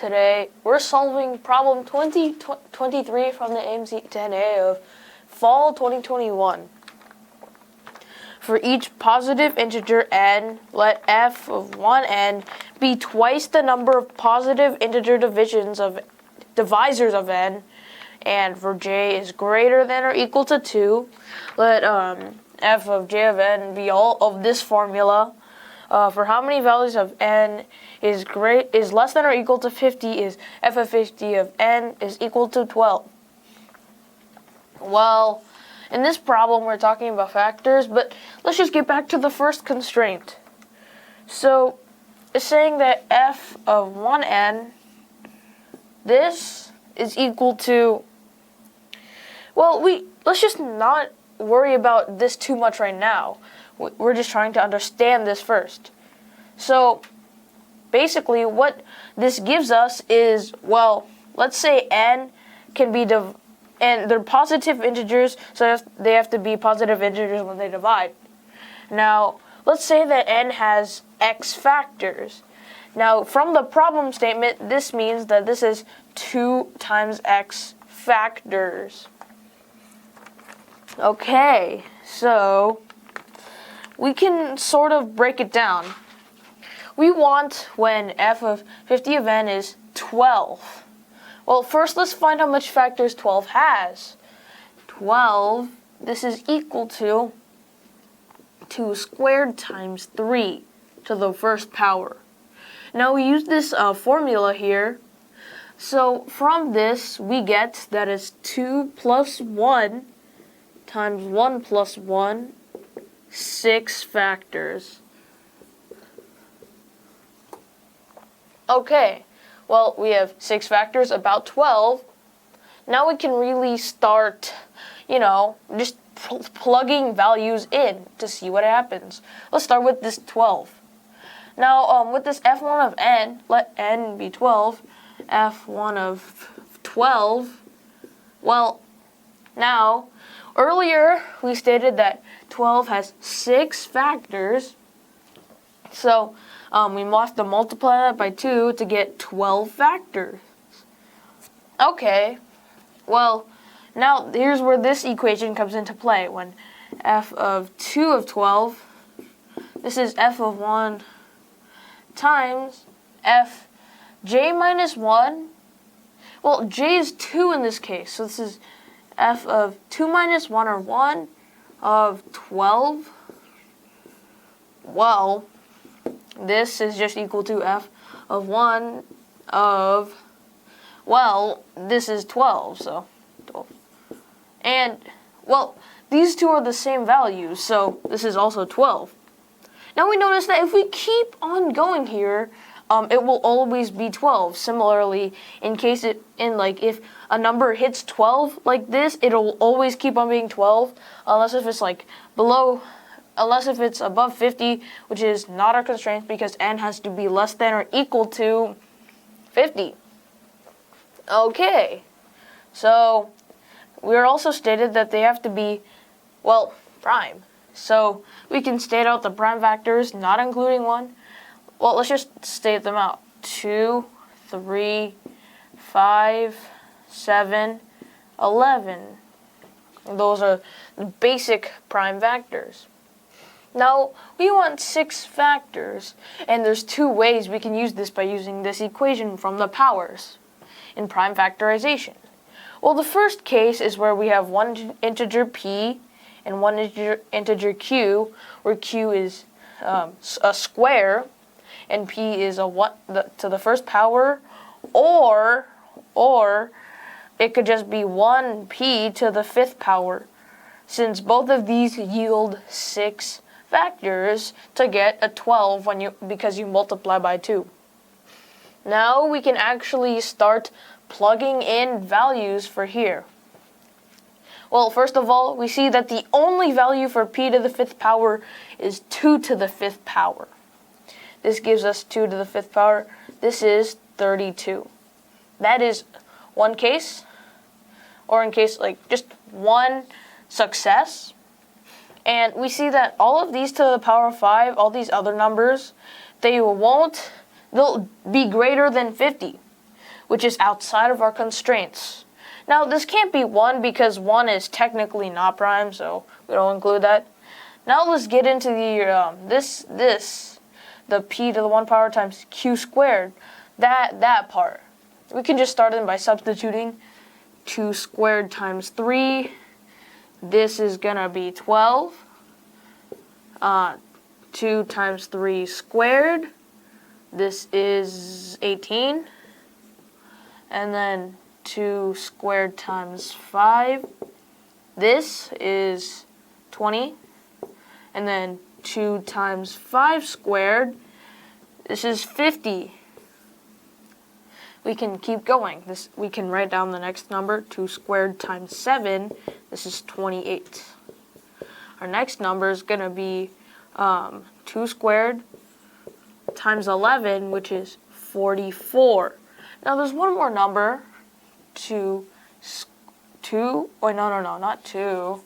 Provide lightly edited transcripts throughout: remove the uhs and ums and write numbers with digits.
Today, we're solving problem 2023 from the AMC10A of fall 2021. For each positive integer n, let f of 1n be twice the number of positive integer divisors of n, and for j is greater than or equal to 2, let f of j of n be all of this formula. For how many values of n is less than or equal to 50 is f of 50 of n is equal to 12. Well, in this problem we're talking about factors, but let's just get back to the first constraint. So it's saying that f of 1n, this is equal to, well, let's just not worry about this too much right now. We're just trying to understand this first. So basically what this gives us is, well, let's say n can be and they're positive integers, so they have to be positive integers when they divide. Now, let's say that n has x factors. Now, from the problem statement, this means that this is 2 times x factors. Okay, so we can sort of break it down. We want when f of 50 of n is 12. Well, first let's find how much factors 12 has. 12, this is equal to 2 squared times 3 to the first power. Now we use this formula here. So from this we get that is 2 plus 1 times 1 plus 1, 6 factors. Okay, well, we have 6 factors, about 12. Now we can really start, just plugging values in to see what happens. Let's start with this 12. Now, with this f1 of n, let n be 12. f1 of 12, well, now, earlier we stated that 12 has 6 factors, so we must multiply that by 2 to get 12 factors. Okay, well, now here's where this equation comes into play. When f of 2 of 12, this is f of 1 times f j minus 1. Well, j is 2 in this case, so this is f of 2 minus 1, or 1, of 12. Well, this is just equal to f of 1 of, well, this is 12, so 12. And, well, these two are the same values, so this is also 12. Now we notice that if we keep on going here, it will always be 12. Similarly, if a number hits 12 like this, it'll always keep on being 12, unless if it's above 50, which is not our constraint because n has to be less than or equal to 50. Okay, so we're also stated that they have to be, well, prime. So we can state out the prime factors, not including 1. Well, let's just state them out. 2, 3, 5, 7, 11. Those are the basic prime factors. Now, we want 6 factors, and there's 2 ways we can use this by using this equation from the powers in prime factorization. Well, the first case is where we have one integer p and one integer q, where q is a square, and p is to the first power, or it could just be 1p to the 5th power, since both of these yield 6 factors to get a 12 because you multiply by 2. Now we can actually start plugging in values for here. Well, first of all, we see that the only value for p to the 5th power is 2 to the 5th power. This gives us 2 to the 5th power. This is 32. That is one case, or in case just one success. And we see that all of these to the power of 5, all these other numbers, they'll be greater than 50. which is outside of our constraints. Now, this can't be 1 because 1 is technically not prime, so we don't include that. Now let's get into the the p to the 1 power times q squared, that part. We can just start in by substituting 2 squared times 3. This is going to be 12. 2 times 3 squared. This is 18. And then 2 squared times 5. This is 20. And then 2 times 5 squared. This is 50. We can keep going. We can write down the next number, 2 squared times 7. This is 28. Our next number is going to be 2 squared times 11, which is 44. Now there's one more number, not 2.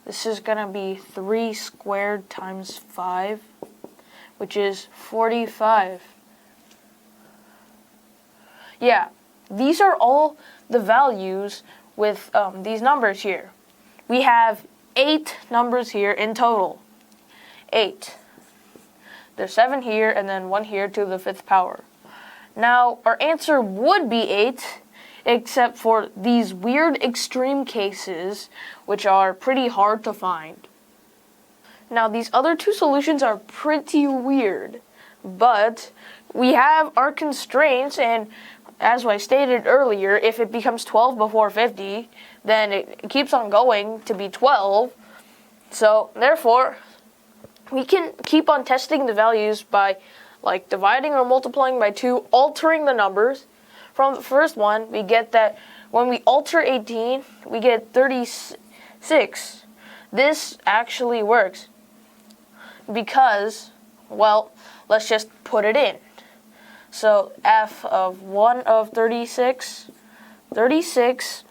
This is going to be 3 squared times 5, which is 45. Yeah, these are all the values with these numbers here. We have 8 numbers here in total. 8. There's 7 here and then 1 here to the 5th power. Now, our answer would be 8, except for these weird extreme cases, which are pretty hard to find. Now, these other 2 solutions are pretty weird, but we have our constraints, and as I stated earlier, if it becomes 12 before 50, then it keeps on going to be 12. So, therefore, we can keep on testing the values by dividing or multiplying by 2, altering the numbers. From the first one, we get that when we alter 18, we get 36. This actually works because, well, let's just put it in. So f of 1 of 36, 36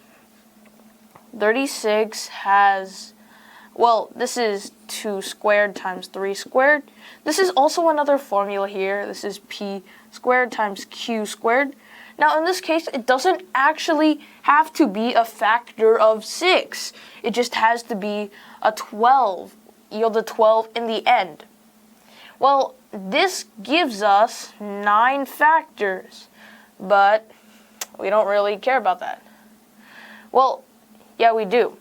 has, well, this is 2 squared times 3 squared. This is also another formula here. This is p squared times q squared. Now, in this case, it doesn't actually have to be a factor of 6. It just has to be a 12, yield a 12 in the end. Well, this gives us 9 factors, but we don't really care about that. Well, yeah, we do.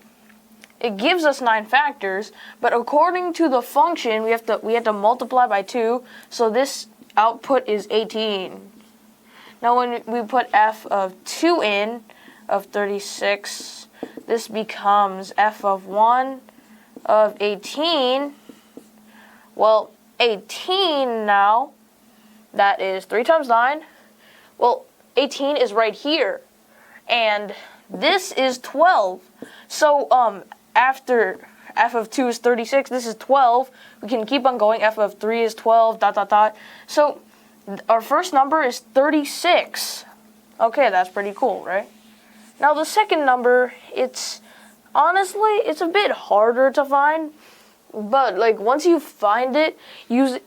It gives us 9 factors, but according to the function, we have to multiply by 2, so this output is 18. Now, when we put f of 2 in, of 36, this becomes f of 1 of 18. Well, 18 now, that is 3 times 9. Well, 18 is right here, and this is 12. So, after f of 2 is 36, this is 12. We can keep on going. F of 3 is 12, ... So, our first number is 36. Okay, that's pretty cool, right? Now, the second number, honestly, it's a bit harder to find. But, once you find it, use it.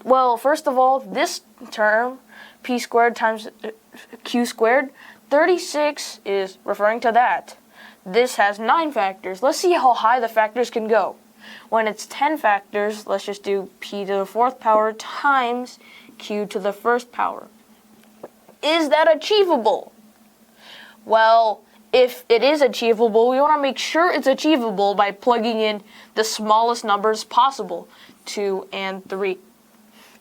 Well, first of all, this term, p squared times q squared, 36 is referring to that. This has 9 factors. Let's see how high the factors can go. When it's 10 factors, let's just do p to the 4th power times q to the 1st power. Is that achievable? Well, if it is achievable, we want to make sure it's achievable by plugging in the smallest numbers possible, 2 and 3.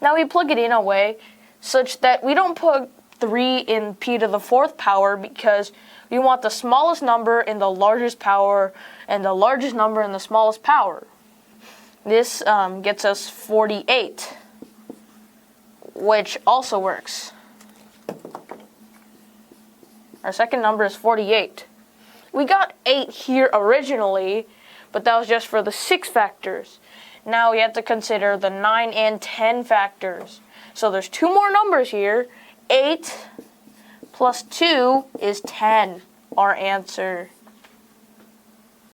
Now we plug it in a way such that we don't put 3 in p to the 4th power because we want the smallest number in the largest power and the largest number in the smallest power. This gets us 48, which also works. Our second number is 48. We got 8 here originally, but that was just for the 6 factors. Now we have to consider the 9 and 10 factors. So there's 2 more numbers here. 8 plus 2 is 10, our answer.